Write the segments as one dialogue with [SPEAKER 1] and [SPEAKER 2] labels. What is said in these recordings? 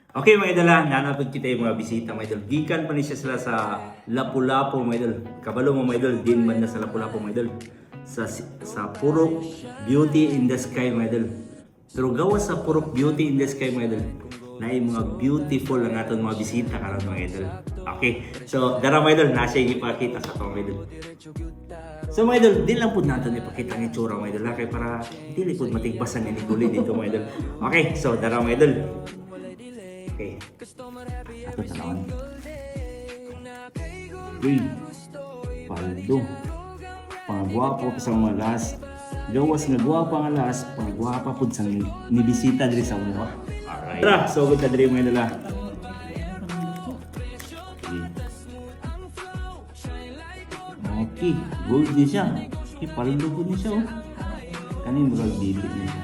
[SPEAKER 1] Okay mga idol ha, nanapod kita yung mga bisita mga idol. Gikan pa ni siya sila sa Lapu-Lapu mga idol. Kabalo mo mga idol, din man na sa Lapu-Lapu mga idol. Sa Purok Beauty in the Sky mga idol. Pero gawa sa Purok Beauty in the Sky mga idol, na yung mga beautiful ang aton mga bisita karon mga idol. Okay, so dara mga idol, nasa yung ipakita sa ito mga idol. So mga idol, di lang po natin ipakita ang itsura mga idol. Kaya para hindi po matigbasan ni Nicole dito mga idol. Okay, so dara mga idol. Okay. Ato tanawan. Uy, paldo. Pangagwapo sa mga las. Gawas nga gwapa nga las, pangagwapa pud sa nibisita diri sa uno. Alright. Tara, so good na diri mga idol. Okay, gold din siya. Okay, paldo po din siya oh. Kanin murag dili niya.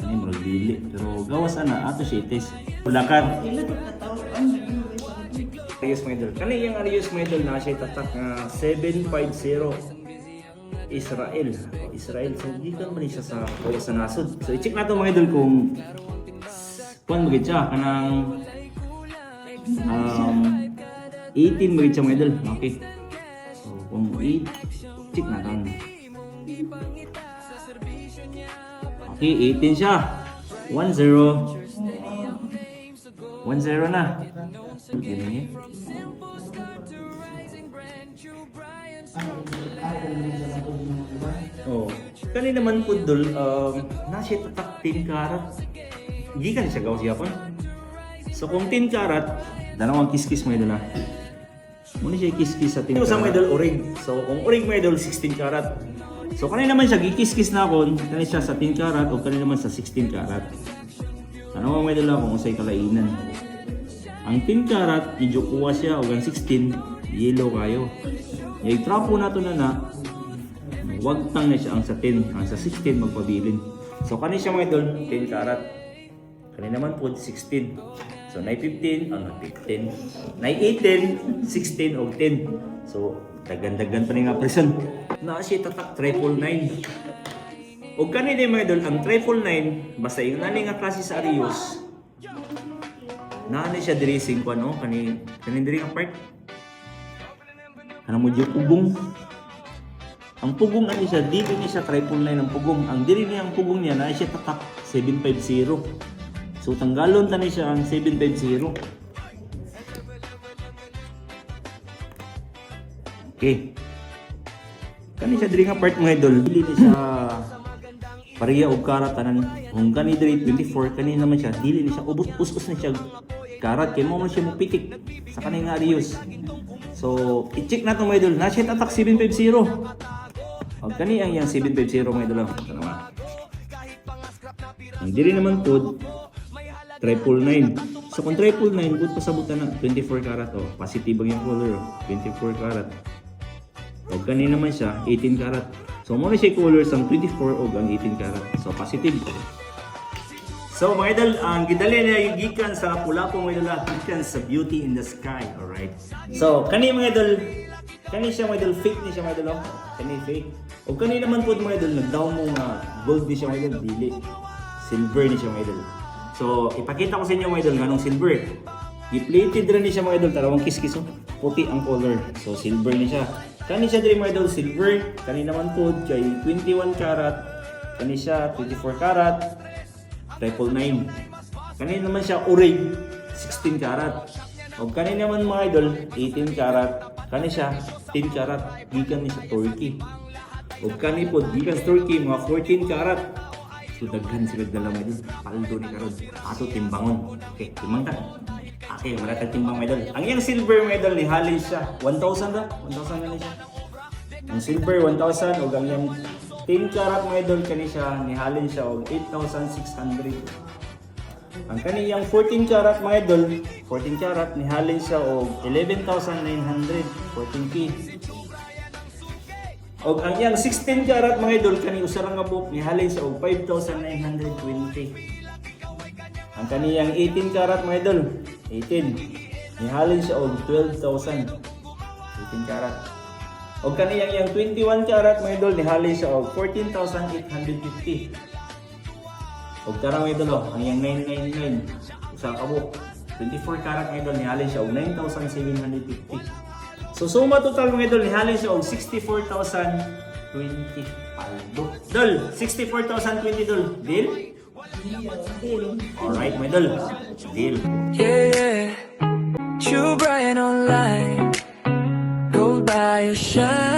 [SPEAKER 1] Kanin murag dili. Pero gawas ana ato siya itis. Ulakan. Arius Medal. Kani yung Arius Medal na siya tatak nga 750 Israel. Israel. So di ka man siya sa sa nasod. So i-check nato mga idol kung kuan magid siya kanang 18 magid siya mga idol. Okay. So kung check natin. Okay, 18 siya. 10 na. Gini. Oh, kani naman po dul nasi tatak 10 karat. Gikan siya gawas yapon. So kung 10 karat, dalawang kiskis mo idol. Muna siya kiskis sa 10 karat. Sa idol orig. So kung orig mo idol 16 karat. So kani naman siya gikiskis na kon, kani siya sa 10 karat o kani naman sa 16 karat. Ano mo idol kung usay kalainan. Ang 10 karat, medyo kuha siya, o ang 16, yellow kayo. Yung trapo na ito na, wag tang na siya ang sa 10, ang sa 16 magpabilin. So, kani siya mga idol, 10 karat. Kani naman po, 16. So, na 15, ang 15. Na 18, 16, o 10. So, dagan-dagan pa rin nga present. Na siya tatak, 999. O kani din mga idol, ang 999, basta yung nani nga klase sa Arius, naani siya diri 5 ano kani diri ang part. Kana mo pugong. Ang pugong ani siya dili ni siya 999 ang pugong. Ang diri niya ang pugong niya na siya tatak 750. So tanggalon tani siya ang 750. Okay. Kani siya diri nga part mga idol. Dili ni siya pareha og karat tanan. Kung kani diri 24 kani naman siya dili ni siya ubos us na siya karat kay mo man siya mopitik sa kaning Arius. So i-check nato mga idol na siya tatak 750. Og kani ang yang 750 mga idol. Tanawa. Ang diri naman pod 999. So kung 999 gud pasabutan na 24 karat oh. Positive ang yung color 24 karat. Og kani naman siya 18 karat. So mo na siya colors ang 24 o ang 18 karat. So positive. So mga idol, ang gidali na yung gikan sa Lapu-Lapu mga idol, gikan sa Beauty in the Sky, alright? So kani mga idol, kani siya mga idol, fake ni siya mga idol, kani fake. O kani naman po mga idol, nagdaw mo nga gold ni siya mga idol, dili. Silver ni siya mga idol. So ipakita ko sa inyo mga idol, ganong silver. I-plated rin ni siya mga idol, tarawang kiskis oh. Puti ang color, so silver ni siya. Kani siya din mga idol, silver. Kani naman po kay 21 karat. Kani siya 24 karat. 999. Kani naman siya orig 16 karat. O kani naman mga idol 18 karat. Kani siya 10 karat. Gikan ni sa Turkey. O kani po gikan sa Turkey mga 14 karat. So daghan sila dala mga idol. Paldo ni karon. Ato timbangon. Okay, timbang ta. Okay, wala tayong timbang mga idol. Ang yung silver mga idol ni halin siya 1,000 na. 1,000 na siya. Ang silver 1,000 o ang yung 10 karat mga idol kani siya nihalin siya og 8,600. Ang kaniyang 14 karat mga idol, 14 karat nihalin siya og 11,900, 14k. Og ang iyang 16 karat mga idol kani usa ra nga buok nihalin siya og 5,920. Ang kaniyang 18 karat mga idol, 18 nihalin siya og 12,000. 18 karat. O kaniyang yang 21 karat mga idol nihalin siya og 14,850. Og karang mga idol ang yang 999 usa ka buok 24 karat mga idol, nihalin siya og 9,750. So suma total mga idol, nihalin siya og 64,020 paldo. Dol, 64,020 dol. Deal? Alright mga idol. Deal.
[SPEAKER 2] Yeah, yeah. True Brian online. Gold by your shine.